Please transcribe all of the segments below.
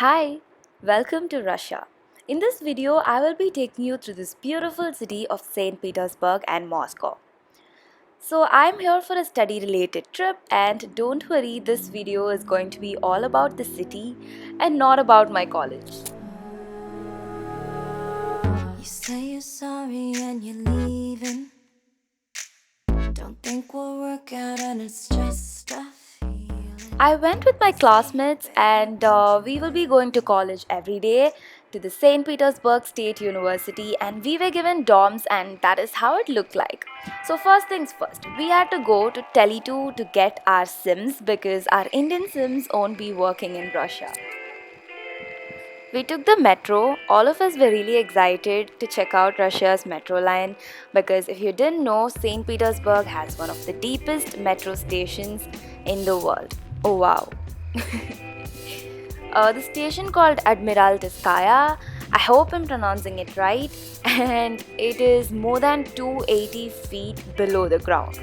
Hi, welcome to Russia. In this video, I will be taking you through this beautiful city of St. Petersburg and Moscow. So, I'm here for a study related trip, and don't worry, this video is going to be all about the city and not about my college. You say you're sorry and you're leaving. Don't think we'll work out and it's just a feeling. I went with my classmates, and we will be going to college every day to the St. Petersburg State University, and we were given dorms, and that is how it looked like. So, first things first, we had to go to Tele2 to get our SIMs because our Indian SIMs won't be working in Russia. We took the metro. All of us were really excited to check out Russia's metro line because if you didn't know, St. Petersburg has one of the deepest metro stations in the world. Oh wow. The station called Admiraltskaya, I hope I'm pronouncing it right, and it is more than 280 feet below the ground.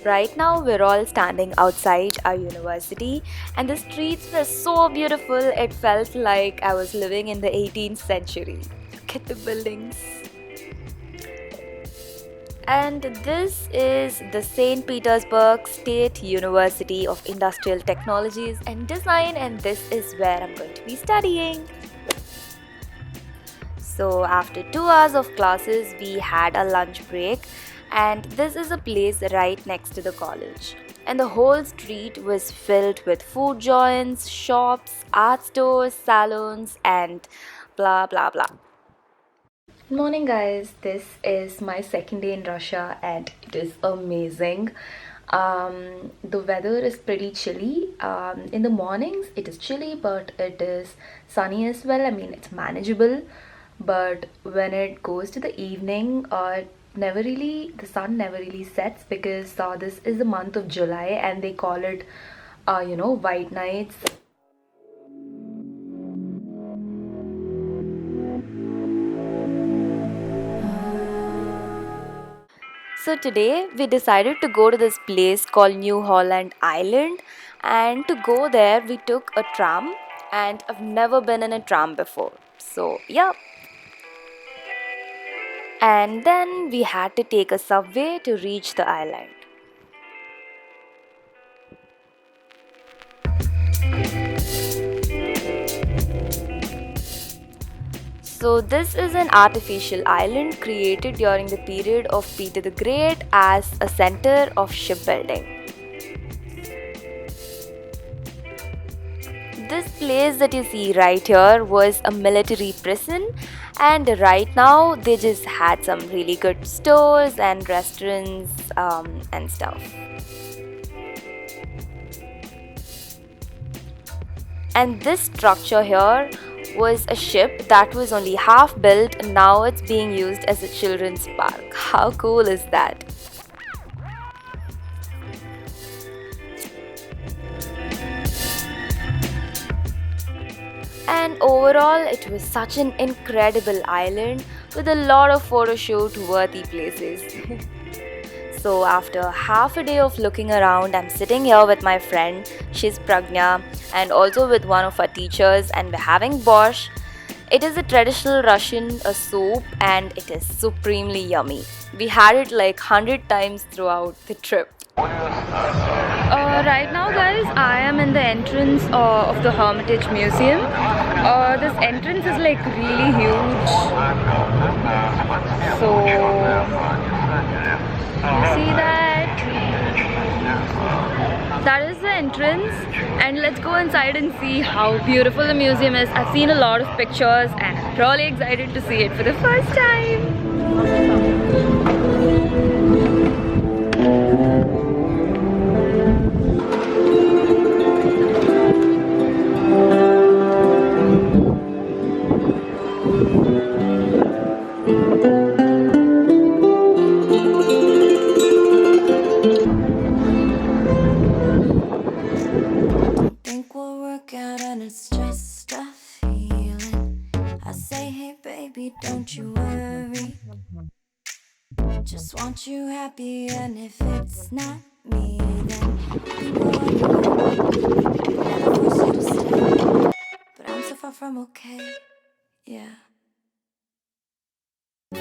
Right now, we're all standing outside our university, and the streets were so beautiful it felt like I was living in the 18th century. Look at the buildings. And this is the St. Petersburg State University of Industrial Technologies and Design, and this is where I'm going to be studying. So, after 2 hours of classes, we had a lunch break, and this is a place right next to the college. And the whole street was filled with food joints, shops, art stores, salons, and blah blah blah. Good morning, guys. This is my second day in Russia, and it is amazing. The weather is pretty chilly. In the mornings, it is chilly, but it is sunny as well. I mean, it's manageable. But when it goes to the evening, the sun never really sets because this is the month of July, and they call it, white nights. So today we decided to go to this place called New Holland Island, and to go there we took a tram, and I've never been in a tram before. So yeah. And then we had to take a subway to reach the island. So this is an artificial island created during the period of Peter the Great as a center of shipbuilding. This place that you see right here was a military prison, and right now they just had some really good stores and restaurants and stuff. And this structure here was a ship that was only half built, and now it's being used as a children's park. How cool is that? And overall, it was such an incredible island with a lot of photo shoot worthy places. So, after half a day of looking around, I'm sitting here with my friend, she's Pragna, and also with one of our teachers, and we're having borscht. It is a traditional Russian soup, and it is supremely yummy. We had it like 100 times throughout the trip. Right now, guys, I am in the entrance of the Hermitage Museum. This entrance is like really huge. So, you see that? That is the entrance, and let's go inside and see how beautiful the museum is. I've seen a lot of pictures, and I'm really excited to see it for the first time. Don't think we'll work out and it's just a feeling. I say, hey baby, don't you worry. Just want you happy, and if it's not me, then you can go on your own. Never force you to stay, but I'm so far from okay. Yeah. Oh,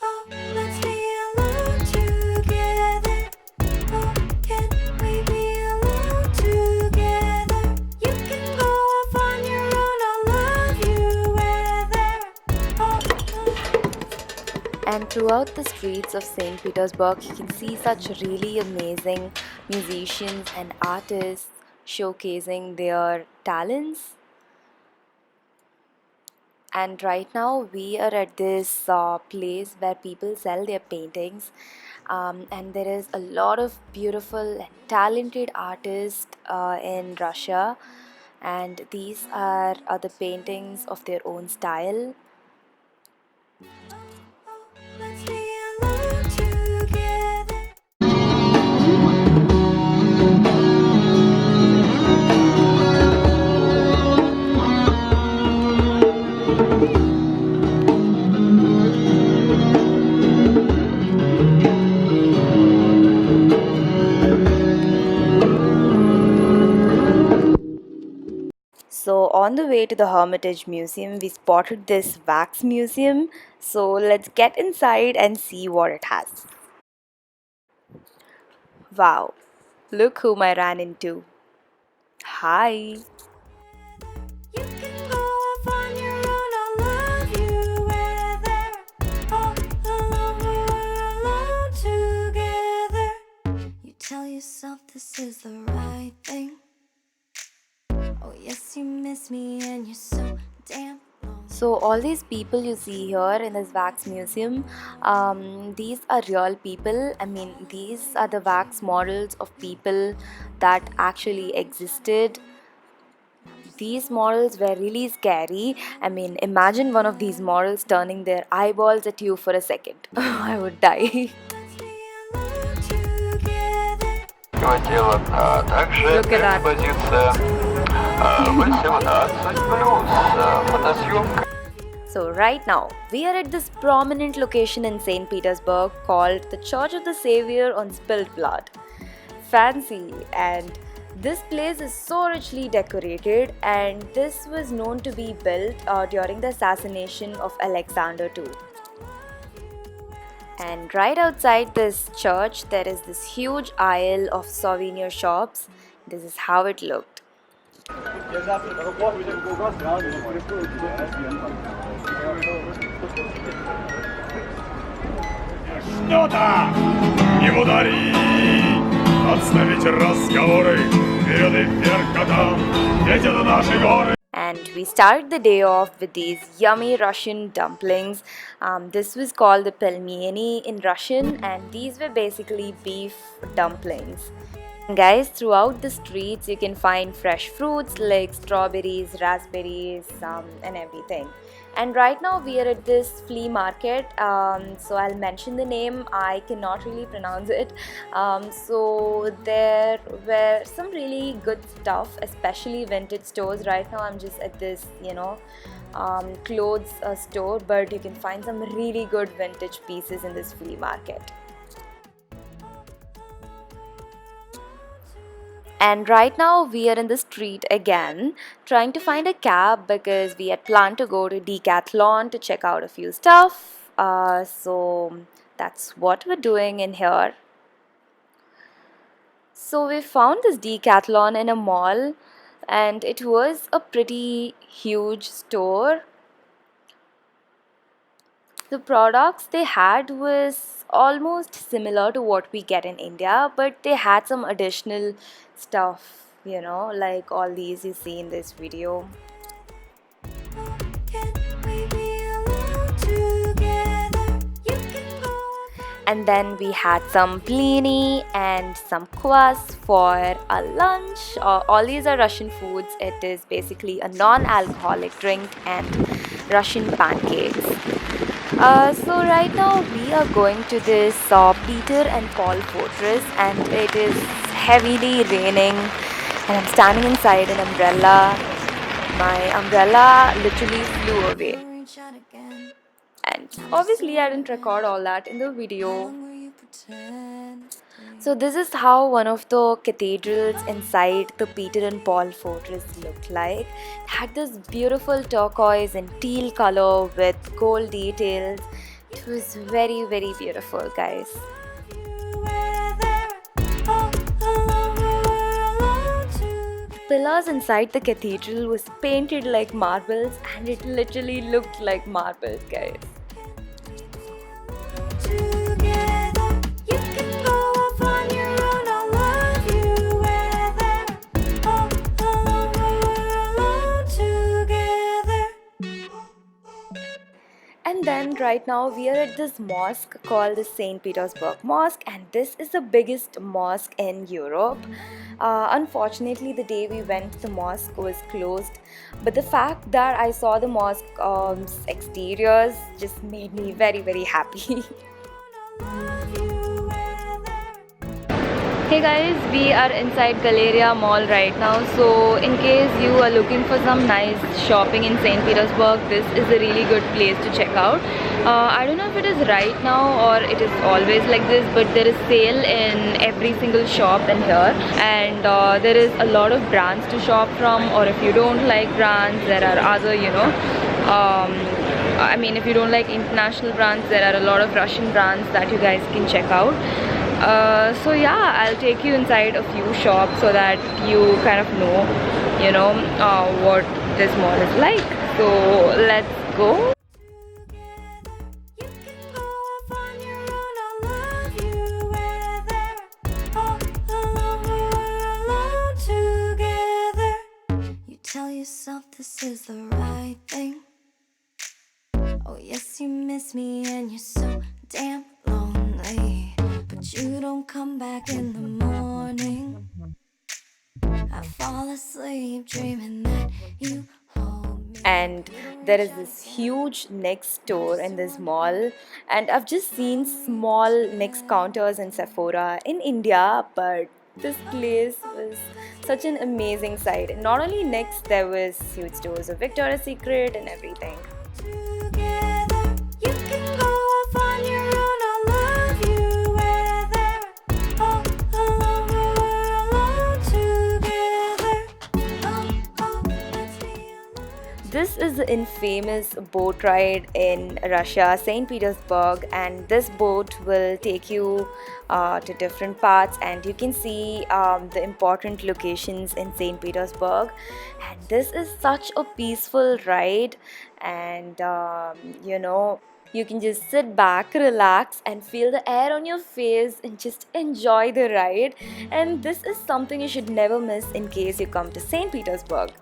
oh, let's be alone together. Oh, can we be alone together? You can go off on your own. I'll love you whether. Oh, oh. And throughout the streets of St. Petersburg, you can see such really amazing musicians and artists showcasing their talents. And right now, we are at this place where people sell their paintings, and there is a lot of beautiful and talented artists in Russia, and these are the paintings of their own style. Let's be alone together. So, on the way to the Hermitage Museum, we spotted this wax museum. So, let's get inside and see what it has. Wow, look whom I ran into. Hi. You can go off on your own. I'll love you whether. All alone we were alone together. You tell yourself this is the right thing. Oh yes, you miss me and you're so damn lonely. So, all these people you see here in this wax museum, these are real people. I mean, these are the wax models of people that actually existed. These models were really scary. I mean, imagine one of these models turning their eyeballs at you for a second. I would die. Let's be alone together. Тела, а также Look at that. экспозиция 18 плюс фотосъемка. So, right now, we are at this prominent location in St. Petersburg called the Church of the Savior on Spilled Blood. Fancy, and this place is so richly decorated, and this was known to be built during the assassination of Alexander II. And right outside this church, there is this huge aisle of souvenir shops. This is how it looked. Что-то не удари, отставить разговоры, вперед и вверх котам, ведь это наши горы. And we started the day off with these yummy Russian dumplings. This was called the pelmeni in Russian, and these were basically beef dumplings. Guys, throughout the streets you can find fresh fruits like strawberries, raspberries, and everything. And right now we are at this flea market, so I'll mention the name. I cannot really pronounce it. So there were some really good stuff, especially vintage stores. Right now I'm just at this clothes store, but you can find some really good vintage pieces in this flea market. And right now we are in the street again, trying to find a cab because we had planned to go to Decathlon to check out a few stuff. So that's what we're doing in here. So we found this Decathlon in a mall, and it was a pretty huge store. The products they had was almost similar to what we get in India, but they had some additional stuff, like all these you see in this video. Can we be alone together? You can go. And then we had some blini and some kvass for a lunch. All these are Russian foods. It is basically a non-alcoholic drink and Russian pancakes. So right now we are going to this Peter and Paul fortress, and it is heavily raining, and I'm standing inside an umbrella. My umbrella literally flew away, Reach out again. and obviously I didn't record all that in the How video. long will you pretend? So this is how one of the cathedrals inside the Peter and Paul fortress looked like. It had this beautiful turquoise and teal color with gold details. It was very, very beautiful, guys. Pillars inside the cathedral was painted like marbles and it literally looked like marbles, guys. And then right now we are at this mosque called the St Petersburg Mosque, and this is the biggest mosque in Europe. Unfortunately, the day we went, the mosque was closed. But the fact that I saw the mosque exteriors just made me very, very happy. Hey guys, we are inside Galeria Mall right now. So in case you are looking for some nice shopping in St. Petersburg, this is a really good place to check out. I don't know if it is right now or it is always like this, but there is sale in every single shop in here, and there is a lot of brands to shop from. Or if you don't like brands, there are other, I mean, if you don't like international brands, there are a lot of Russian brands that you guys can check out. So yeah, I'll take you inside a few shops so that you kind of know, what this mall is like. So let's go. Tell yourself this is the right thing. Oh yes, you miss me and you're so damn lonely, but you don't come back in the morning. I fall asleep dreaming that you hold me. And there is this huge next store in this mall, and I've just seen small next counters in Sephora in India, but this place was such an amazing sight. And not only next, there was huge stores of Victoria's Secret and everything. Together, you can go off on your own. I'll love you whether all alone we're alone together. Oh, let's be alone. This is the infamous boat ride in Russia, St. Petersburg, and this boat will take you to different parts, and you can see the important locations in St. Petersburg. And this is such a peaceful ride, and you can just sit back, relax, and feel the air on your face and just enjoy the ride. And this is something you should never miss in case you come to St. Petersburg.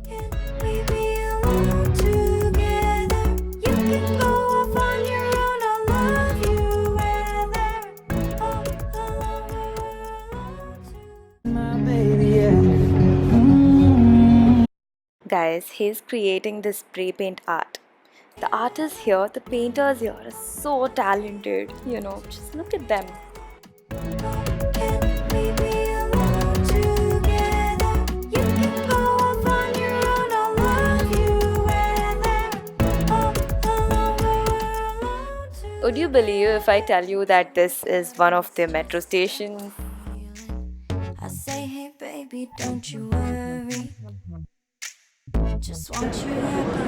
Can we be alone together? You can go off on your own. I'll love you whether all alone we're alone together. Guys, he's creating this spray paint art. The artists here, the painters here are so talented, just look at them. Can we be alone together? You can go off on your own. I'll love you whether all alone we're alone together. Would you believe if I tell you that this is one of the metro stations? I say, hey baby, don't you worry. Just want you happy.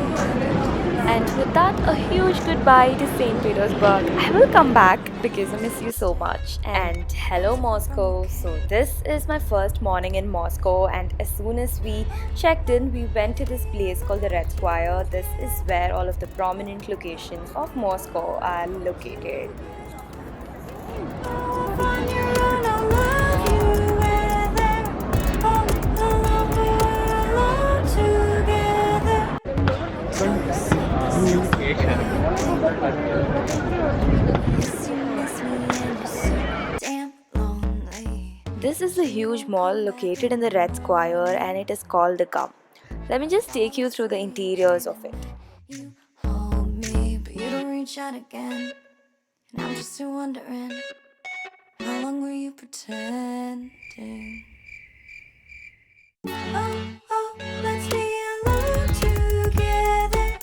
And with that, a huge goodbye to St. Petersburg. I will come back because I miss you so much. And hello, Moscow. So, this is my first morning in Moscow, and as soon as we checked in, we went to this place called the Red Square. This is where all of the prominent locations of Moscow are located. Off on your own, I'll love you whether all alone we're alone together. Yes, you miss me and you're so damn lonely. This is a huge mall located in the Red Square, and it is called the Gum. Let me just take you through the interiors of it. You hold me, but you don't reach out again. And I'm just still wondering, how long were you pretending? Oh, let's be alone together.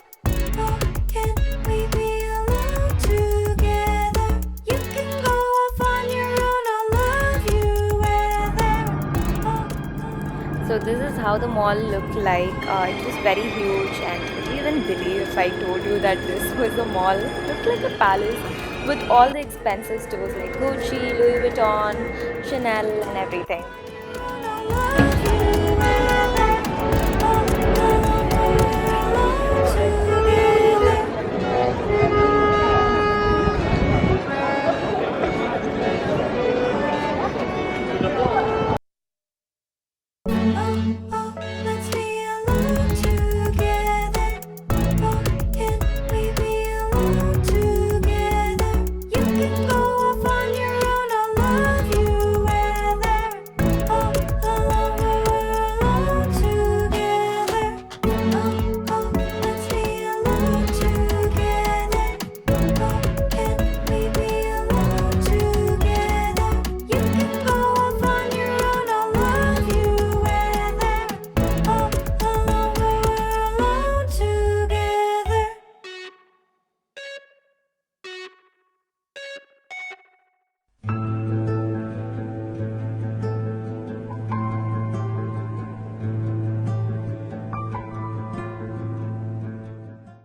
Oh, can we be alone together? You can go off on your own. I'll So this is how the mall looked like. It was very huge, and would you even believe if I told you that this was a mall? It looked like a palace with all the expensive stores like Gucci, Louis Vuitton, Chanel, and everything.